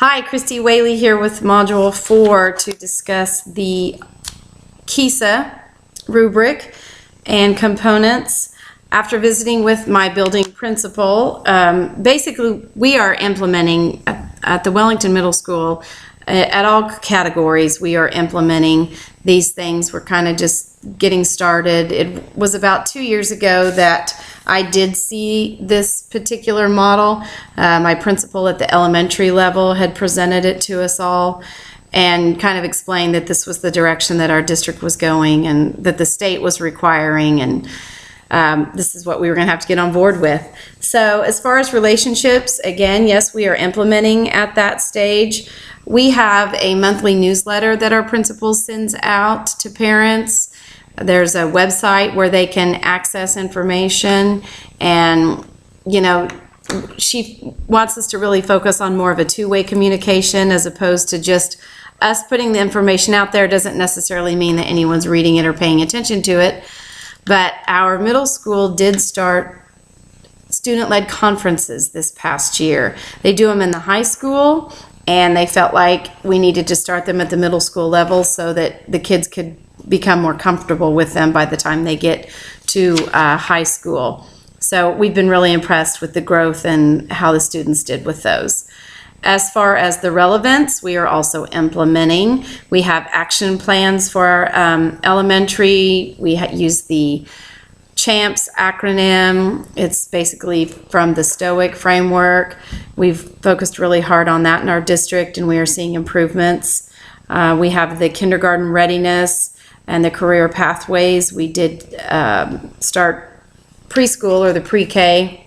Hi, Christy Whaley here with Module 4 to discuss the KESA rubric and components. After visiting with my building principal, basically we are implementing at the Wellington Middle School, at all categories, we are implementing these things. We're kind of just getting started. It was about 2 years ago that I did see this particular model. My principal at the elementary level had presented it to us all and kind of explained that this was the direction that our district was going and that the state was requiring, and this is what we were going to have to get on board with. So as far as relationships, again, yes, we are implementing at that stage. We have a monthly newsletter that our principal sends out to parents. There's a website where they can access information, and she wants us to really focus on more of a two-way communication as opposed to just us putting the information out there. Doesn't necessarily mean that anyone's reading it or paying attention to it. But our middle school did start student-led conferences this past year. They do them in the high school, and they felt like we needed to start them at the middle school level so that the kids could become more comfortable with them by the time they get to high school. So we've been really impressed with the growth and how the students did with those. As far as the relevance, we are also implementing. We have action plans for our elementary. We use the CHAMPS acronym. It's basically from the STOIC framework. We've focused really hard on that in our district, and we are seeing improvements. We have the kindergarten readiness and the career pathways. We did start preschool, or the pre-K,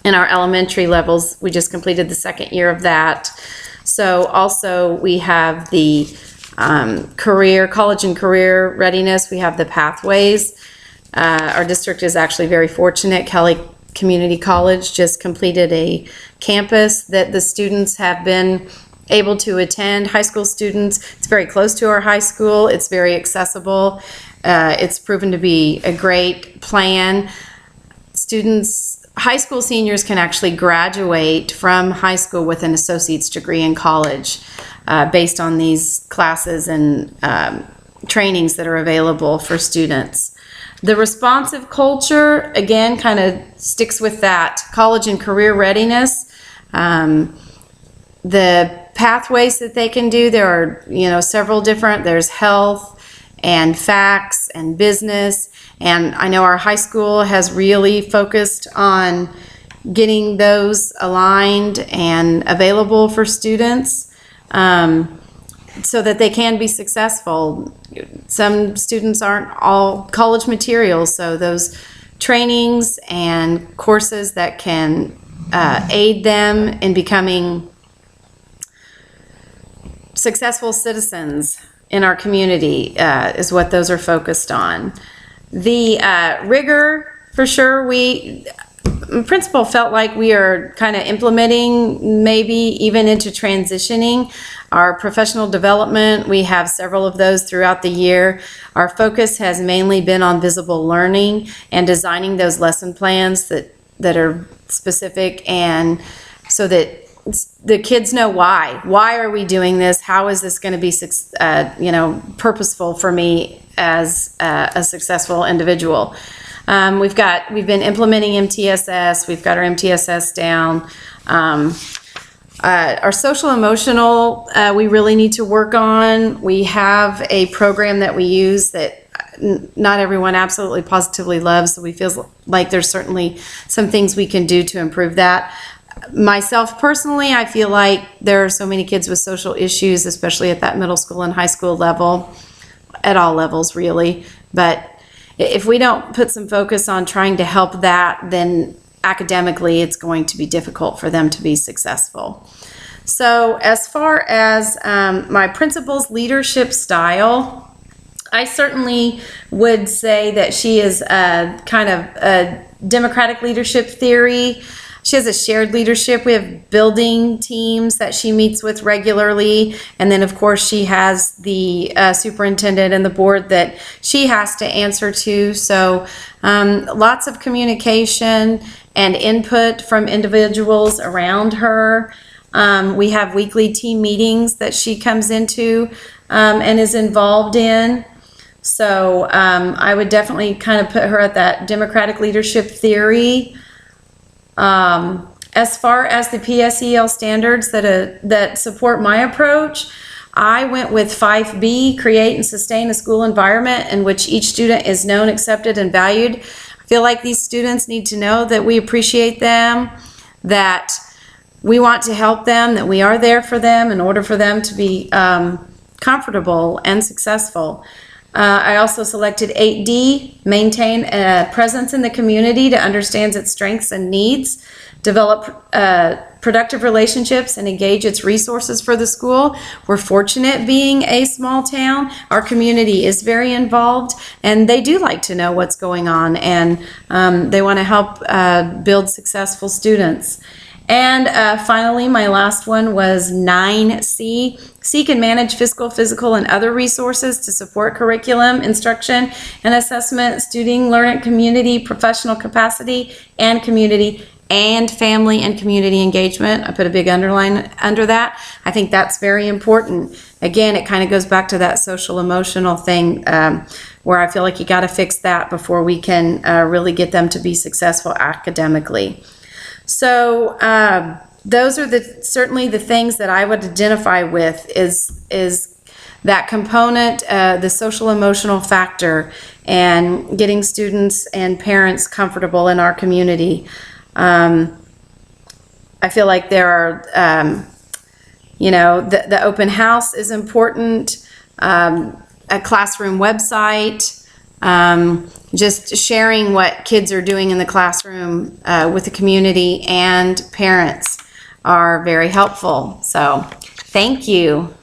in our elementary levels. We just completed the second year of that. So also we have the college and career readiness. We have the pathways. Our district is actually very fortunate. Kelly Community College just completed a campus that the students have been able to attend. High school students, it's very close to our high school. It's very accessible. It's proven to be a great plan. High school seniors can actually graduate from high school with an associate's degree in college based on these classes and trainings that are available for students. The responsive culture, again, kind of sticks with that college and career readiness. The pathways that they can do, there are several different. There's health and facts and business, and I know our high school has really focused on getting those aligned and available for students so that they can be successful. Some students aren't all college materials, so those trainings and courses that can aid them in becoming successful citizens in our community is what those are focused on. The rigor, for sure, principal felt like we are kind of implementing, maybe even into transitioning. Our professional development, we have several of those throughout the year. Our focus has mainly been on visible learning and designing those lesson plans that are specific, and so that the kids know why. Why are we doing this? How is this going to be purposeful for me as a successful individual? We've been implementing MTSS. We've got our MTSS down. Our social emotional, we really need to work on. We have a program that we use that not everyone absolutely positively loves, so we feel like there's certainly some things we can do to improve that. Myself personally, I feel like there are so many kids with social issues, especially at that middle school and high school level, at all levels really. But if we don't put some focus on trying to help that, then academically it's going to be difficult for them to be successful. So as far as my principal's leadership style, I certainly would say that she is kind of a democratic leadership theory. She has a shared leadership. We have building teams that she meets with regularly. And then, of course, she has the superintendent and the board that she has to answer to. So lots of communication and input from individuals around her. We have weekly team meetings that she comes into and is involved in. So I would definitely kind of put her at that democratic leadership theory. As far as the PSEL standards that support my approach, I went with 5B, create and sustain a school environment in which each student is known, accepted, and valued. I feel like these students need to know that we appreciate them, that we want to help them, that we are there for them in order for them to be comfortable and successful. I also selected 8D, maintain a presence in the community to understand its strengths and needs, develop productive relationships, and engage its resources for the school. We're fortunate being a small town. Our community is very involved, and they do like to know what's going on, and they want to help build successful students. And finally, my last one was 9C. Seek and manage fiscal, physical, and other resources to support curriculum, instruction, and assessment, student, learning, community, professional capacity, and community, and family and community engagement. I put a big underline under that. I think that's very important. Again, it kind of goes back to that social emotional thing where I feel like you got to fix that before we can really get them to be successful academically. So those are certainly the things that I would identify with is that component, the social emotional factor, and getting students and parents comfortable in our community. I feel like there are, the open house is important, a classroom website, just sharing what kids are doing in the classroom with the community and parents are very helpful. So thank you.